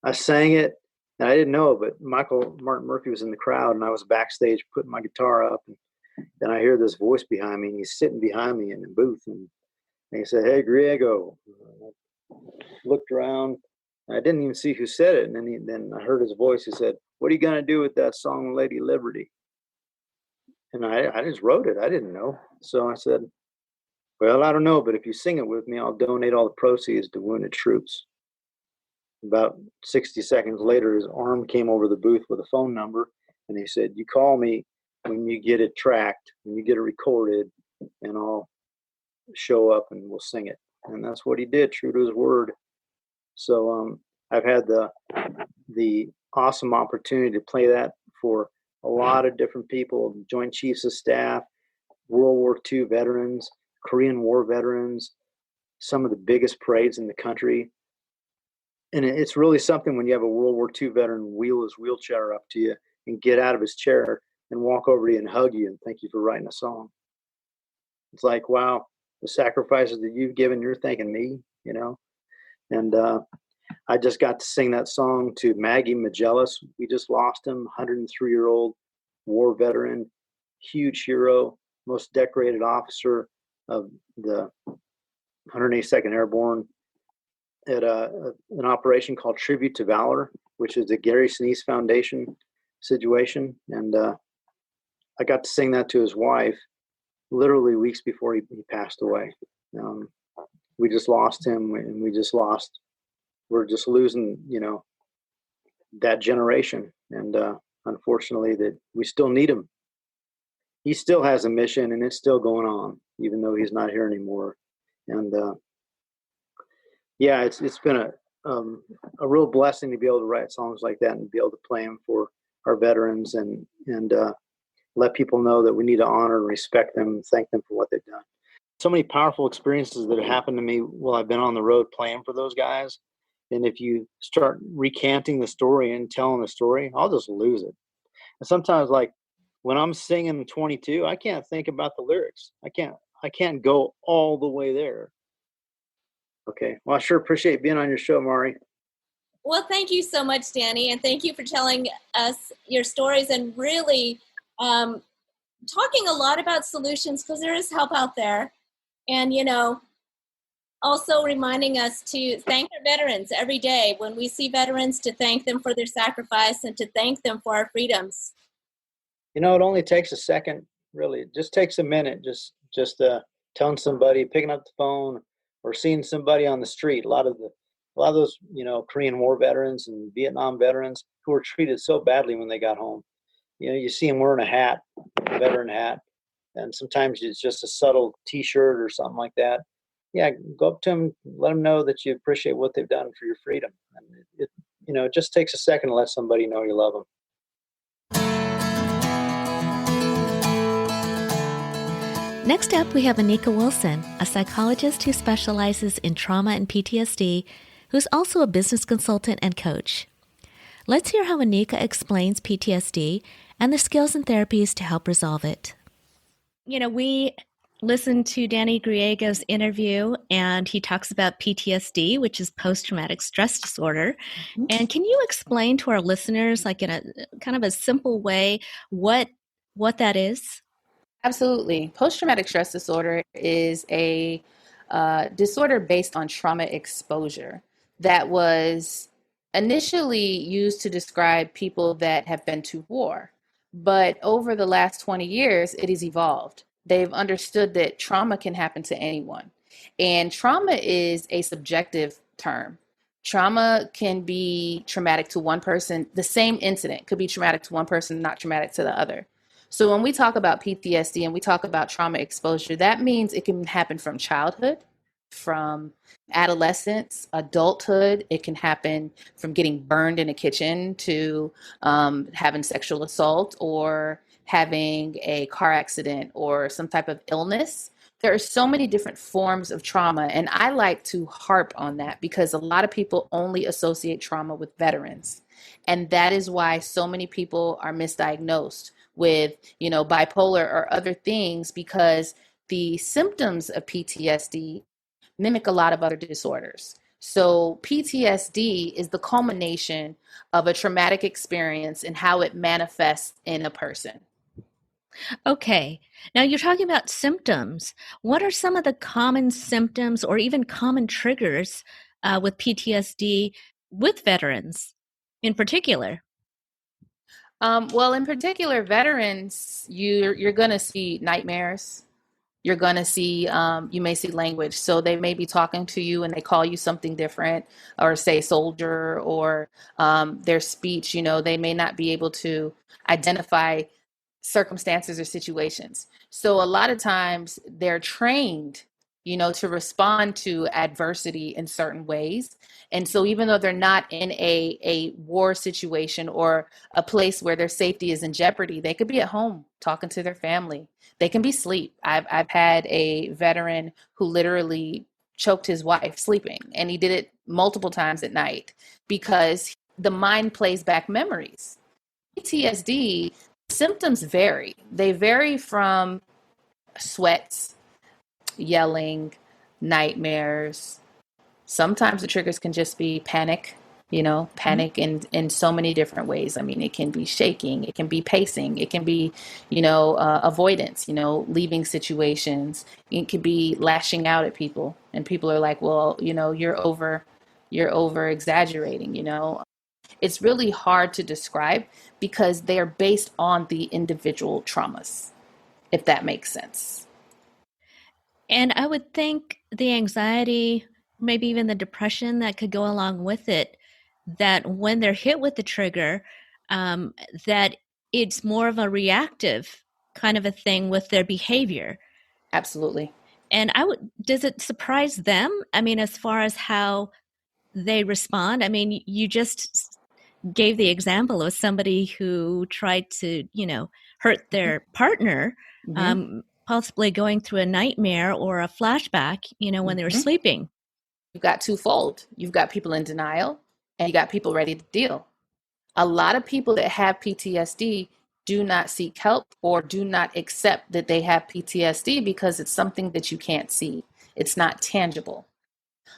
I sang it, and I didn't know, but Michael Martin Murphy was in the crowd, and I was backstage putting my guitar up, and then I hear this voice behind me, and he's sitting behind me in the booth, and he said, "Hey, Griego." I looked around, and I didn't even see who said it, and then I heard his voice. He said, "What are you going to do with that song, Lady Liberty?" And I just wrote it. I didn't know. So I said, "Well, I don't know, but if you sing it with me, I'll donate all the proceeds to wounded troops." About 60 seconds later, his arm came over the booth with a phone number, and he said, "You call me when you get it tracked, when you get it recorded, and I'll show up and we'll sing it." And that's what he did, true to his word. So I've had the awesome opportunity to play that for a lot of different people, Joint Chiefs of Staff, World War II veterans, Korean War veterans, some of the biggest parades in the country. And it's really something when you have a World War II veteran wheel his wheelchair up to you and get out of his chair and walk over to you and hug you and thank you for writing a song. It's like, wow, the sacrifices that you've given, you're thanking me, And I just got to sing that song to Maggie Magellas. We just lost him, 103-year-old war veteran, huge hero, most decorated officer of the 182nd Airborne at an operation called Tribute to Valor, which is the Gary Sinise Foundation situation. And I got to sing that to his wife literally weeks before he passed away. We just lost him, and we're just losing, that generation. And unfortunately, that we still need him. He still has a mission, and it's still going on, even though he's not here anymore. And yeah, it's been a real blessing to be able to write songs like that and be able to play them for our veterans. And let people know that we need to honor and respect them and thank them for what they've done. So many powerful experiences that have happened to me while I've been on the road playing for those guys. And if you start recanting the story and telling the story, I'll just lose it. And sometimes, like when I'm singing 22, I can't think about the lyrics. I can't go all the way there. Okay. Well, I sure appreciate being on your show, Mari. Well, thank you so much, Danny, and thank you for telling us your stories and really talking a lot about solutions, because there is help out there. And, also reminding us to thank our veterans every day when we see veterans, to thank them for their sacrifice and to thank them for our freedoms. It only takes a second, really. It just takes a minute, just telling somebody, picking up the phone, or seeing somebody on the street. A lot of those, Korean War veterans and Vietnam veterans who were treated so badly when they got home. You see them wearing a veteran hat, and sometimes it's just a subtle T-shirt or something like that. Yeah, go up to them, let them know that you appreciate what they've done for your freedom. And it just takes a second to let somebody know you love them. Next up, we have Anika Wilson, a psychologist who specializes in trauma and PTSD, who's also a business consultant and coach. Let's hear how Anika explains PTSD and the skills and therapies to help resolve it. We listened to Danny Griego's interview, and he talks about PTSD, which is post-traumatic stress disorder. Mm-hmm. And can you explain to our listeners, like in a kind of a simple way, what that is? Absolutely. Post-traumatic stress disorder is a disorder based on trauma exposure that was initially used to describe people that have been to war. But over the last 20 years, it has evolved. They've understood that trauma can happen to anyone. And trauma is a subjective term. Trauma can be traumatic to one person. The same incident could be traumatic to one person, not traumatic to the other. So when we talk about PTSD and we talk about trauma exposure, that means it can happen from childhood, from adolescence, adulthood. It can happen from getting burned in a kitchen to having sexual assault or having a car accident or some type of illness. There are so many different forms of trauma, and I like to harp on that because a lot of people only associate trauma with veterans. And that is why so many people are misdiagnosed with, bipolar or other things, because the symptoms of PTSD mimic a lot of other disorders. So PTSD is the culmination of a traumatic experience and how it manifests in a person. Okay. Now you're talking about symptoms. What are some of the common symptoms or even common triggers with PTSD with veterans in particular? Well, in particular, veterans, you're going to see nightmares. You're going to see, you may see language. So they may be talking to you and they call you something different, or say soldier, or their speech, they may not be able to identify circumstances or situations. So a lot of times they're trained, to respond to adversity in certain ways. And so even though they're not in a war situation or a place where their safety is in jeopardy, they could be at home talking to their family. They can be asleep. I've had a veteran who literally choked his wife sleeping, and he did it multiple times at night because the mind plays back memories. PTSD symptoms vary. They vary from sweats, yelling, nightmares. Sometimes the triggers can just be panic, panic in so many different ways. I mean, it can be shaking, it can be pacing, it can be, avoidance, leaving situations. It could be lashing out at people, and people are like, well, you're over exaggerating, It's really hard to describe because they are based on the individual traumas, if that makes sense. And I would think the anxiety, maybe even the depression that could go along with it, that when they're hit with the trigger, that it's more of a reactive kind of a thing with their behavior. Absolutely. And does it surprise them? I mean, as far as how they respond? I mean, you just gave the example of somebody who tried to, hurt their partner, Mm-hmm. possibly going through a nightmare or a flashback, when they were Mm-hmm. sleeping. You've got twofold. You've got people in denial and you got people ready to deal. A lot of people that have PTSD do not seek help or do not accept that they have PTSD because it's something that you can't see. It's not tangible.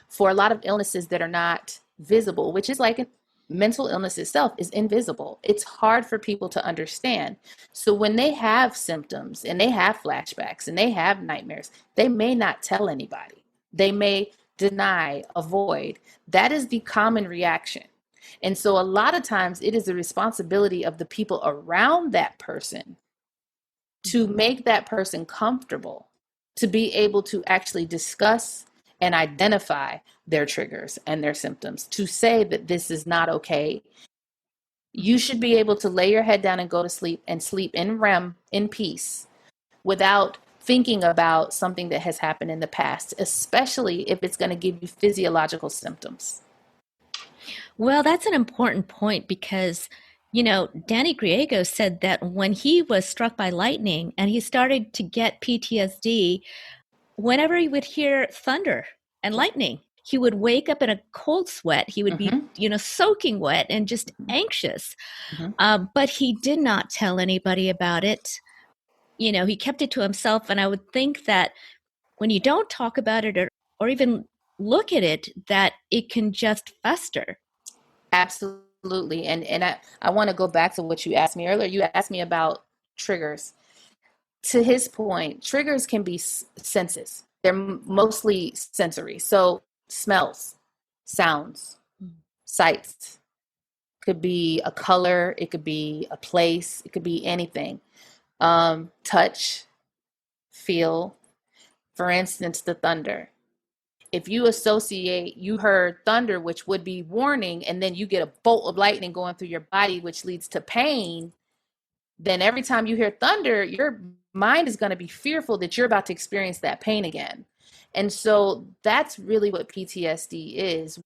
For a lot of illnesses that are not visible, which is like mental illness itself is invisible. It's hard for people to understand. So when they have symptoms and they have flashbacks and they have nightmares, they may not tell anybody. They may deny, avoid. That is the common reaction. And so a lot of times it is the responsibility of the people around that person to make that person comfortable, to be able to actually discuss and identify their triggers and their symptoms, to say that this is not okay. You should be able to lay your head down and go to sleep and sleep in REM in peace without thinking about something that has happened in the past, especially if it's going to give you physiological symptoms. Well, that's an important point because, Danny Griego said that when he was struck by lightning and he started to get PTSD, whenever he would hear thunder and lightning, he would wake up in a cold sweat. He would be, soaking wet and just anxious. But he did not tell anybody about it. He kept it to himself. And I would think that when you don't talk about it or even look at it, that it can just fester. Absolutely. And I want to go back to what you asked me earlier. You asked me about triggers. To his point, triggers can be senses. They're mostly sensory. So smells, sounds, sights. Could be a color. It could be a place. It could be anything. Touch, feel. For instance, the thunder. If you associate, you heard thunder, which would be warning, and then you get a bolt of lightning going through your body, which leads to pain, then every time you hear thunder, your mind is going to be fearful that you're about to experience that pain again. And so that's really what PTSD is.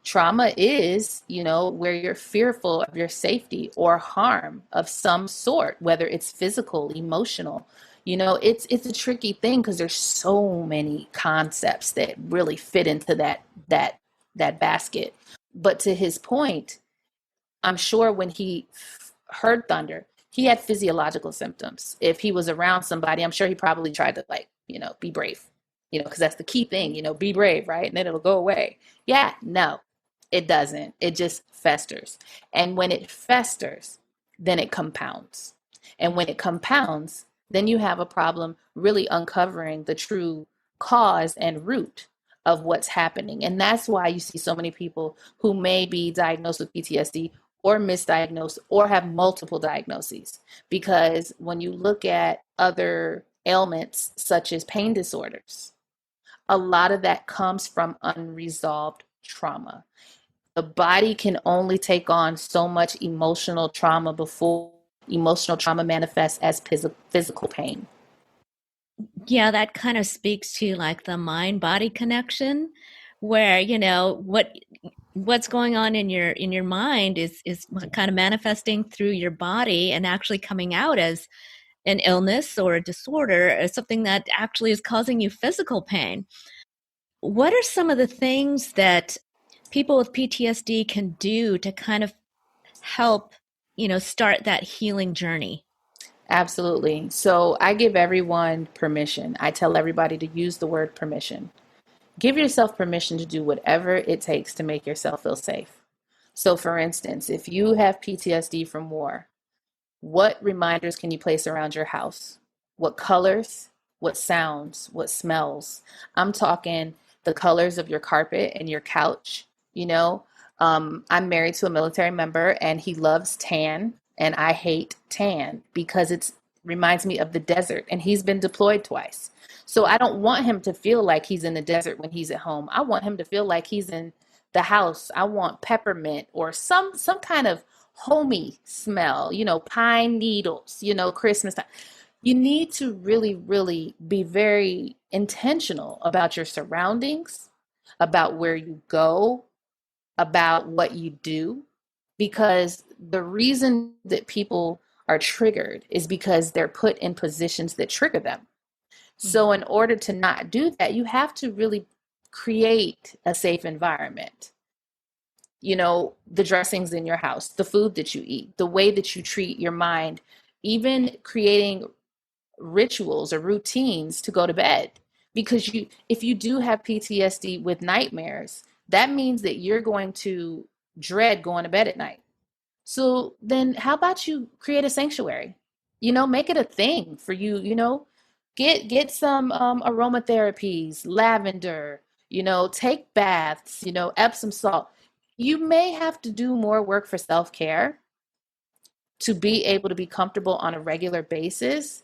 Trauma is, where you're fearful of your safety or harm of some sort, whether it's physical, emotional. It's a tricky thing because there's so many concepts that really fit into that basket. But to his point, I'm sure when he heard thunder, he had physiological symptoms. If he was around somebody, I'm sure he probably tried to be brave, because that's the key thing, be brave, right? And then it'll go away. Yeah, no, it doesn't. It just festers. And when it festers, then it compounds. And when it compounds, then you have a problem really uncovering the true cause and root of what's happening. And that's why you see so many people who may be diagnosed with PTSD or misdiagnosed or have multiple diagnoses. Because when you look at other ailments such as pain disorders, a lot of that comes from unresolved trauma. The body can only take on so much emotional trauma before emotional trauma manifests as physical pain. Yeah, that kind of speaks to like the mind-body connection, where what's going on in your mind is kind of manifesting through your body and actually coming out as an illness or a disorder or something that actually is causing you physical pain. What are some of the things that people with PTSD can do to kind of help, start that healing journey? Absolutely. So I give everyone permission. I tell everybody to use the word permission. Give yourself permission to do whatever it takes to make yourself feel safe. So for instance, if you have PTSD from war, what reminders can you place around your house? What colors, what sounds, what smells? I'm talking the colors of your carpet and your couch. I'm married to a military member and he loves tan and I hate tan because it reminds me of the desert and he's been deployed twice. So I don't want him to feel like he's in the desert when he's at home. I want him to feel like he's in the house. I want peppermint or some kind of homey smell, pine needles, Christmas time. You need to really, really be very intentional about your surroundings, about where you go, about what you do, because the reason that people are triggered is because they're put in positions that trigger them. So in order to not do that, you have to really create a safe environment. You know, the dressings in your house, the food that you eat, the way that you treat your mind, even creating rituals or routines to go to bed. Because if you do have PTSD with nightmares, that means that you're going to dread going to bed at night. So then how about you create a sanctuary? You know, make it a thing for you, you know, get some aromatherapies, lavender, you know, take baths, you know, Epsom salt. You may have to do more work for self-care to be able to be comfortable on a regular basis.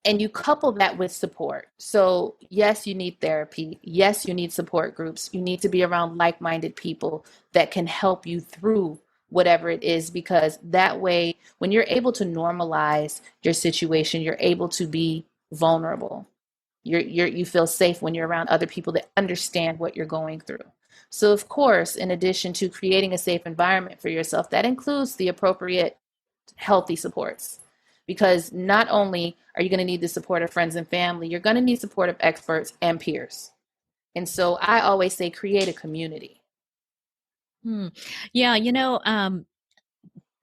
And you couple that with support. So yes, you need therapy. Yes, you need support groups. You need to be around like-minded people that can help you through whatever it is, because that way, when you're able to normalize your situation, you're able to be vulnerable. You feel safe when you're around other people that understand what you're going through. So of course, in addition to creating a safe environment for yourself, that includes the appropriate healthy supports. Because not only are you going to need the support of friends and family, you're going to need support of experts and peers. And so I always say create a community. Yeah,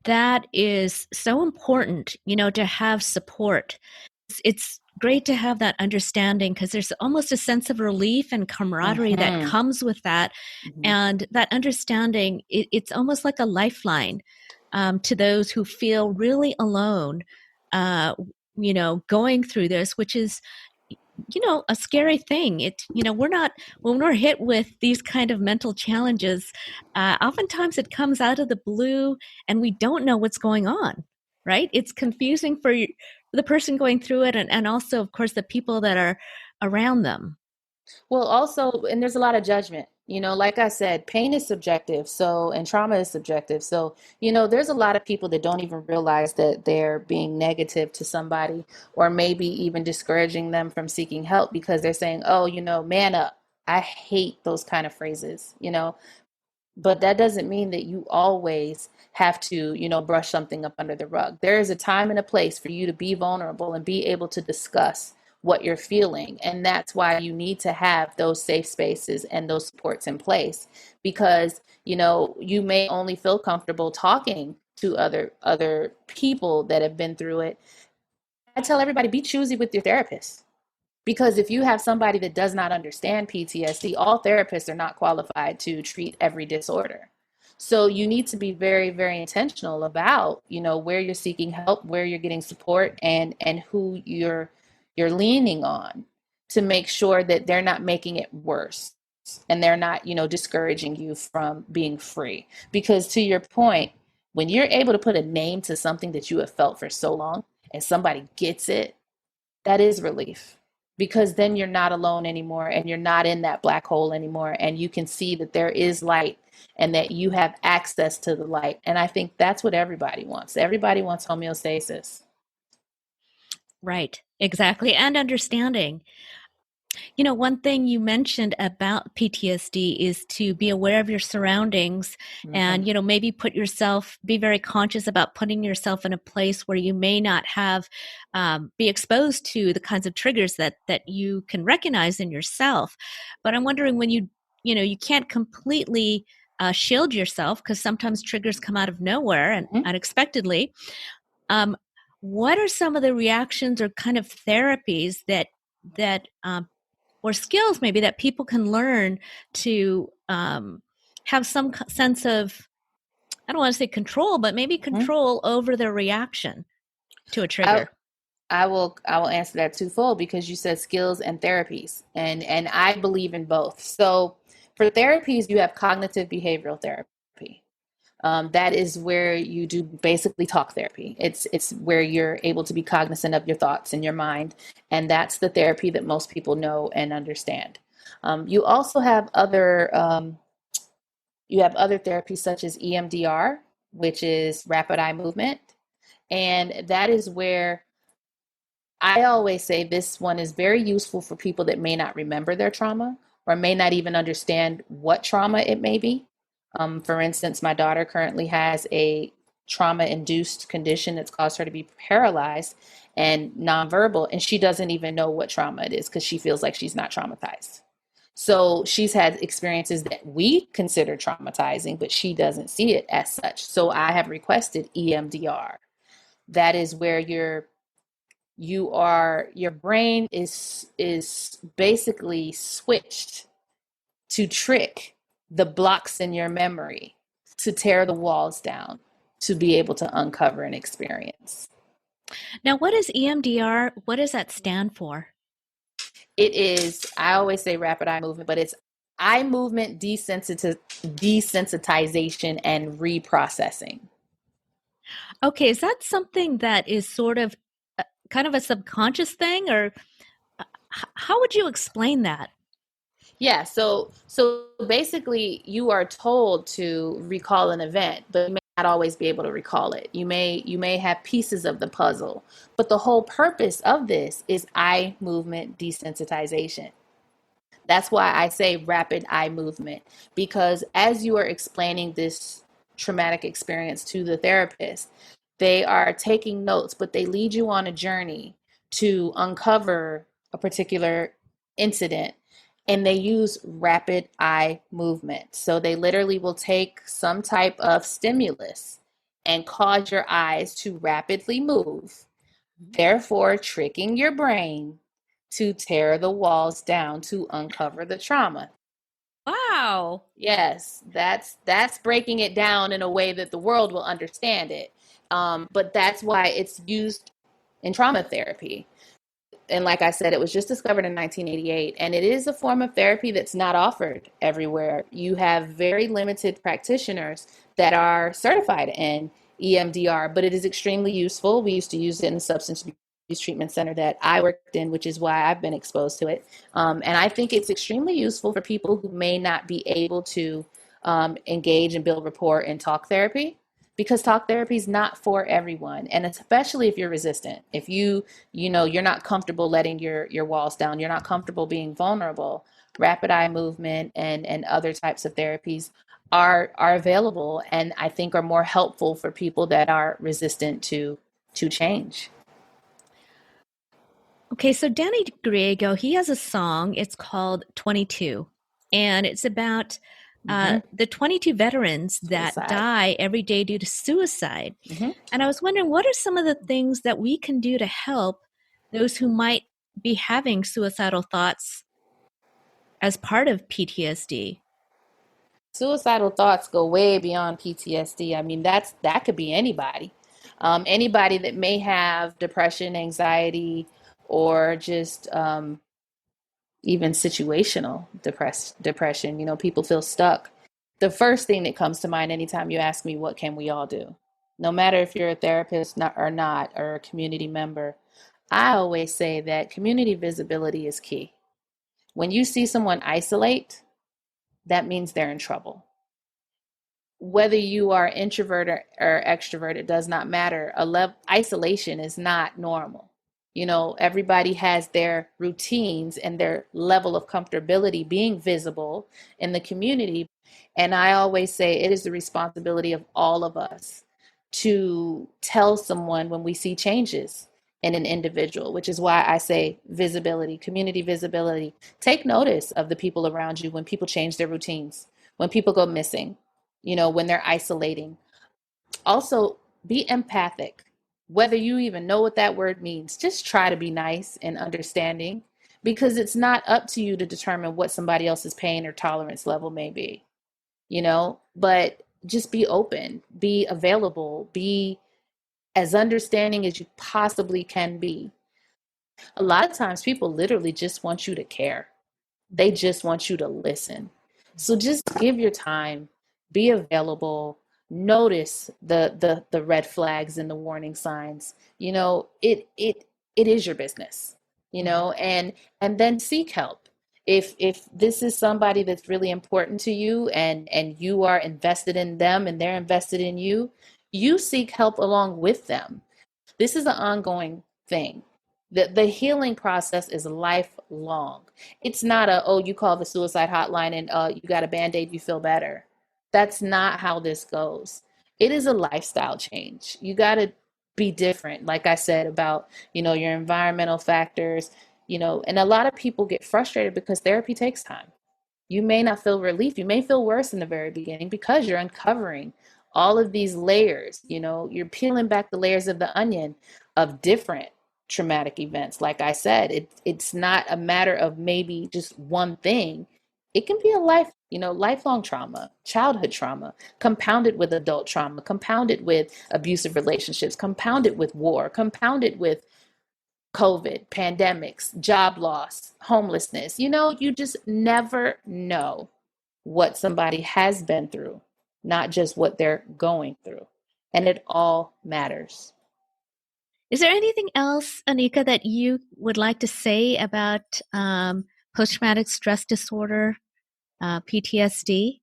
that is so important, to have support. It's great to have that understanding, because there's almost a sense of relief and camaraderie that comes with that. And that understanding, it's almost like a lifeline to those who feel really alone, going through this, which is, a scary thing. When we're hit with these kind of mental challenges, oftentimes it comes out of the blue and we don't know what's going on, right? It's confusing for the person going through it, and also, of course, the people that are around them. Well, also, and there's a lot of judgment. Like I said, pain is subjective, and trauma is subjective. So, there's a lot of people that don't even realize that they're being negative to somebody, or maybe even discouraging them from seeking help because they're saying, oh, man up. I hate those kind of phrases, but that doesn't mean that you always have to, brush something up under the rug. There is a time and a place for you to be vulnerable and be able to discuss what you're feeling. And that's why you need to have those safe spaces and those supports in place, because, you may only feel comfortable talking to other people that have been through it. I tell everybody, be choosy with your therapist. Because if you have somebody that does not understand PTSD, all therapists are not qualified to treat every disorder. So you need to be very, very intentional about, where you're seeking help, where you're getting support, and who you're leaning on, to make sure that they're not making it worse and they're not, discouraging you from being free. Because to your point, when you're able to put a name to something that you have felt for so long and somebody gets it, that is relief. Because then you're not alone anymore, and you're not in that black hole anymore, and you can see that there is light and that you have access to the light. And I think that's what everybody wants. Everybody wants homeostasis. Right, exactly. And understanding. One thing you mentioned about PTSD is to be aware of your surroundings, and, maybe be very conscious about putting yourself in a place where you may not have, be exposed to the kinds of triggers that you can recognize in yourself. But I'm wondering, when you can't completely shield yourself, because sometimes triggers come out of nowhere and unexpectedly. What are some of the reactions or kind of therapies that or skills maybe that people can learn to have some sense of, I don't want to say control, but maybe control over their reaction to a trigger? I will answer that twofold, because you said skills and therapies, and I believe in both. So for therapies, you have cognitive behavioral therapy. That is where you do basically talk therapy. It's where you're able to be cognizant of your thoughts and your mind. And that's the therapy that most people know and understand. You also have other therapies such as EMDR, which is rapid eye movement. And that is where I always say this one is very useful for people that may not remember their trauma or may not even understand what trauma it may be. For instance, my daughter currently has a trauma-induced condition that's caused her to be paralyzed and nonverbal, and she doesn't even know what trauma it is because she feels like she's not traumatized. So she's had experiences that we consider traumatizing, but she doesn't see it as such. So I have requested EMDR. That is where your brain is basically switched to trick the blocks in your memory, to tear the walls down, to be able to uncover an experience. Now, what is EMDR? What does that stand for? It is, I always say rapid eye movement, but it's eye movement desensitization and reprocessing. Okay, is that something that is sort of kind of a subconscious thing, or how would you explain that? Yeah, so basically you are told to recall an event, but you may not always be able to recall it. You may have pieces of the puzzle, but the whole purpose of this is eye movement desensitization. That's why I say rapid eye movement, because as you are explaining this traumatic experience to the therapist, they are taking notes, but they lead you on a journey to uncover a particular incident, and they use rapid eye movement. So they literally will take some type of stimulus and cause your eyes to rapidly move, therefore tricking your brain to tear the walls down to uncover the trauma. Wow. Yes, that's breaking it down in a way that the world will understand it. But that's why it's used in trauma therapy. And like I said, it was just discovered in 1988, and it is a form of therapy that's not offered everywhere. You have very limited practitioners that are certified in EMDR, but it is extremely useful. We used to use it in the substance abuse treatment center that I worked in, which is why I've been exposed to it. And I think it's extremely useful for people who may not be able to engage and build rapport in talk therapy, because talk therapy is not for everyone, and especially if you're resistant. If you're not comfortable letting your walls down, you're not comfortable being vulnerable, rapid eye movement and other types of therapies are available, and I think are more helpful for people that are resistant to change. Okay, so Danny Griego, he has a song. It's called 22, and it's about the 22 veterans that Suicide. die every day due to suicide. And I was wondering, what are some of the things that we can do to help those who might be having suicidal thoughts as part of PTSD? Suicidal thoughts go way beyond PTSD. I mean, that could be anybody. Anybody that may have depression, anxiety, or just even situational depression. People feel stuck. The first thing that comes to mind anytime you ask me, what can we all do? No matter if you're a therapist or not, or a community member, I always say that community visibility is key. When you see someone isolate, that means they're in trouble. Whether you are introvert or extrovert, it does not matter. Isolation is not normal. Everybody has their routines and their level of comfortability being visible in the community. And I always say it is the responsibility of all of us to tell someone when we see changes in an individual, which is why I say visibility, community visibility. Take notice of the people around you when people change their routines, when people go missing, when they're isolating. Also, be empathic. Whether you even know what that word means, just try to be nice and understanding, because it's not up to you to determine what somebody else's pain or tolerance level may be, but just be open, be available, be as understanding as you possibly can be. A lot of times people literally just want you to care. They just want you to listen. So just give your time, be available, notice the red flags and the warning signs. It is your business, and then seek help. If this is somebody that's really important to you, and you are invested in them and they're invested in you, you seek help along with them. This is an ongoing thing. The healing process is lifelong. It's not you call the suicide hotline and you got a Band-Aid, you feel better. That's not how this goes. It is a lifestyle change. You got to be different. Like I said about, your environmental factors, and a lot of people get frustrated because therapy takes time. You may not feel relief. You may feel worse in the very beginning because you're uncovering all of these layers. You're peeling back the layers of the onion of different traumatic events. Like I said, it's not a matter of maybe just one thing. It can be a lifelong trauma, childhood trauma, compounded with adult trauma, compounded with abusive relationships, compounded with war, compounded with COVID, pandemics, job loss, homelessness. You just never know what somebody has been through, not just what they're going through. And it all matters. Is there anything else, Anika, that you would like to say about post-traumatic stress disorder, PTSD?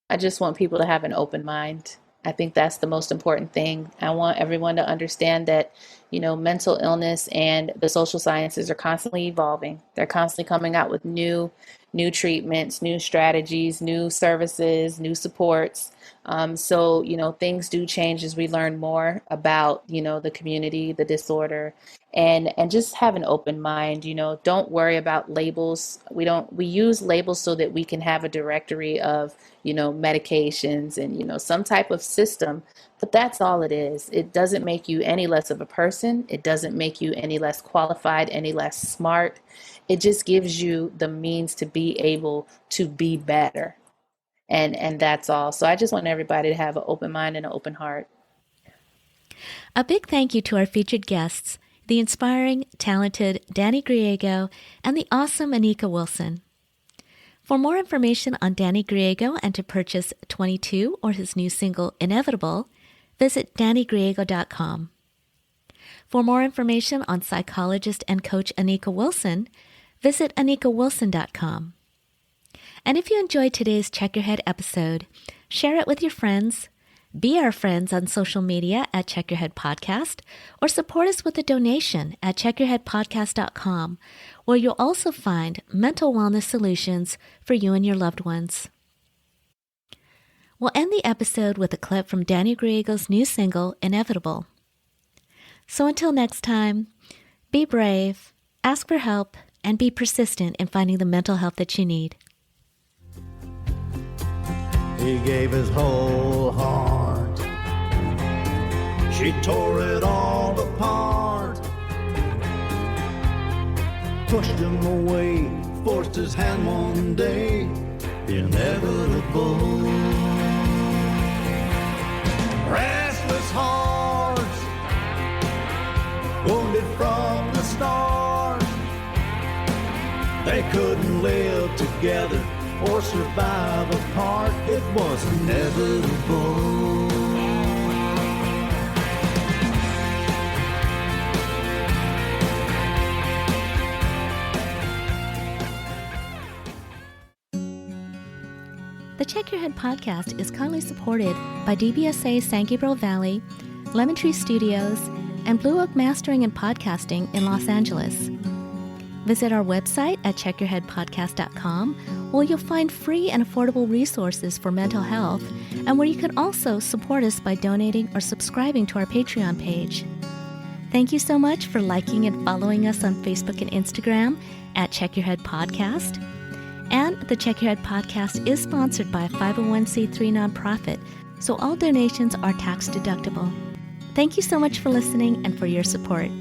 I just want people to have an open mind. I think that's the most important thing. I want everyone to understand that, mental illness and the social sciences are constantly evolving. They're constantly coming out with new treatments, new strategies, new services, new supports. So, things do change as we learn more about, the community, the disorder, and just have an open mind. Don't worry about labels. We use labels so that we can have a directory of, medications and, some type of system, but that's all it is. It doesn't make you any less of a person. It doesn't make you any less qualified, any less smart. It just gives you the means to be able to be better. And that's all. So I just want everybody to have an open mind and an open heart. A big thank you to our featured guests, the inspiring, talented Danny Griego and the awesome Anika Wilson. For more information on Danny Griego and to purchase 22 or his new single, Inevitable, visit dannygriego.com. For more information on psychologist and coach Anika Wilson, visit anikawilson.com. And if you enjoyed today's Check Your Head episode, share it with your friends, be our friends on social media at Check Your Head Podcast, or support us with a donation at checkyourheadpodcast.com, where you'll also find mental wellness solutions for you and your loved ones. We'll end the episode with a clip from Danny Griego's new single, Inevitable. So until next time, be brave, ask for help, and be persistent in finding the mental health that you need. He gave his whole heart. She tore it all apart. Pushed him away, forced his hand one day. Inevitable. Restless hearts, wounded from the start. They couldn't live together or survive apart. It was inevitable. The Check Your Head podcast is kindly supported by DBSA San Gabriel Valley, Lemon Tree Studios, and Blue Oak Mastering and Podcasting in Los Angeles. Visit our website at checkyourheadpodcast.com, where you'll find free and affordable resources for mental health, and where you can also support us by donating or subscribing to our Patreon page. Thank you so much for liking and following us on Facebook and Instagram at Check Your Head Podcast. And the Check Your Head Podcast is sponsored by a 501c3 nonprofit, so all donations are tax deductible. Thank you so much for listening and for your support.